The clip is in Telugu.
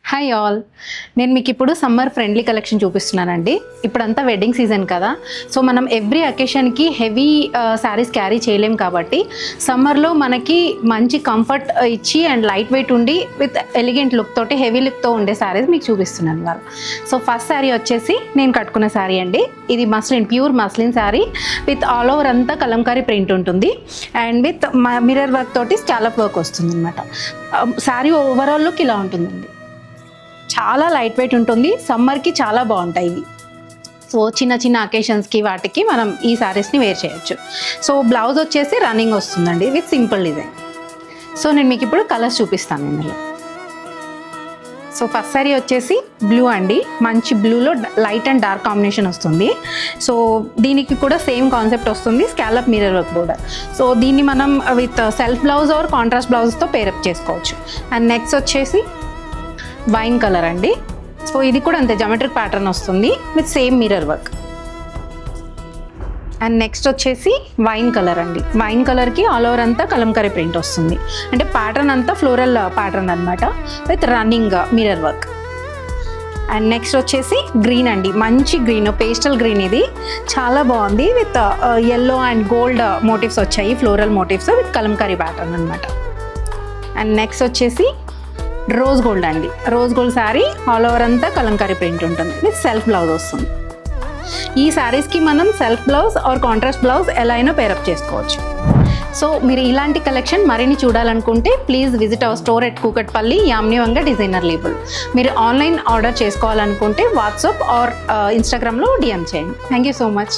హాయ్ ఆల్, నేను మీకు ఇప్పుడు సమ్మర్ ఫ్రెండ్లీ కలెక్షన్ చూపిస్తున్నానండి. ఇప్పుడంతా వెడ్డింగ్ సీజన్ కదా, సో మనం ఎవ్రీ అకేషన్కి హెవీ శారీస్ క్యారీ చేయలేం కాబట్టి సమ్మర్లో మనకి మంచి కంఫర్ట్ ఇచ్చి అండ్ లైట్ వెయిట్ ఉండి విత్ ఎలిగెంట్ లుక్ తోటి హెవీ లుక్తో ఉండే శారీస్ మీకు చూపిస్తున్నాను ఇవాళ. సో ఫస్ట్ శారీ వచ్చేసి నేను కట్టుకున్న శారీ అండి. ఇది muslin, pure muslin sari with all over అంతా కలంకారీ ప్రింట్ ఉంటుంది అండ్ విత్ మిర్రర్ వర్క్ తోటి స్కాలప్ వర్క్ వస్తుంది అనమాట. శారీ ఓవరాల్ లుక్ ఇలా ఉంటుందండి. చాలా లైట్ వెయిట్ ఉంటుంది, సమ్మర్కి చాలా బాగుంటాయి ఇవి. సో చిన్న చిన్న అకేషన్స్కి వాటికి మనం ఈ శారీస్ని వేర్ చేయొచ్చు. సో బ్లౌజ్ వచ్చేసి రన్నింగ్ వస్తుందండి విత్ సింపుల్ డిజైన్. సో నేను మీకు ఇప్పుడు కలర్స్ చూపిస్తాను ఇందులో. సో ఫస్ట్ శారీ వచ్చేసి బ్లూ అండి, మంచి బ్లూలో లైట్ అండ్ డార్క్ కాంబినేషన్ వస్తుంది. సో దీనికి కూడా సేమ్ కాన్సెప్ట్ వస్తుంది, scallop mirror work border. So దీన్ని మనం with self blouse or contrast బ్లౌజ్తో పేరప్ చేసుకోవచ్చు. అండ్ నెక్స్ట్ వచ్చేసి వైన్ కలర్ అండి. సో ఇది కూడా అంతే, జామెట్రిక్ ప్యాటర్న్ వస్తుంది with same mirror work. And next వచ్చేసి వైన్ కలర్ అండి. వైన్ కలర్కి ఆల్ ఓవర్ అంతా కలంకారీ ప్రింట్ వస్తుంది, అంటే ప్యాటర్న్ అంతా ఫ్లోరల్ ప్యాటర్న్ అనమాట with running mirror work. And next వచ్చేసి గ్రీన్ అండి, మంచి గ్రీన్, పేస్టల్ గ్రీన్. ఇది చాలా బాగుంది with yellow and gold motifs వచ్చాయి, floral motifs with Kalamkari pattern అనమాట. అండ్ నెక్స్ట్ వచ్చేసి రోజ్ గోల్డ్ అండి. Rose gold sari all over అంతా కలంకారీ ప్రింట్ ఉంటుంది విత్ సెల్ఫ్ బ్లౌజ్ వస్తుంది. ఈ శారీస్కి మనం self blouse or contrast blouse ఎలా అయినా పేరప్ చేసుకోవచ్చు. సో మీరు ఇలాంటి కలెక్షన్ మరిన్ని చూడాలనుకుంటే please visit our store at Kukatpally, Yamini Vanga designer label. మీరు ఆన్లైన్ ఆర్డర్ చేసుకోవాలనుకుంటే వాట్సాప్ ఆర్ ఇన్స్టాగ్రామ్లో డిఎం చేయండి. Thank you so much.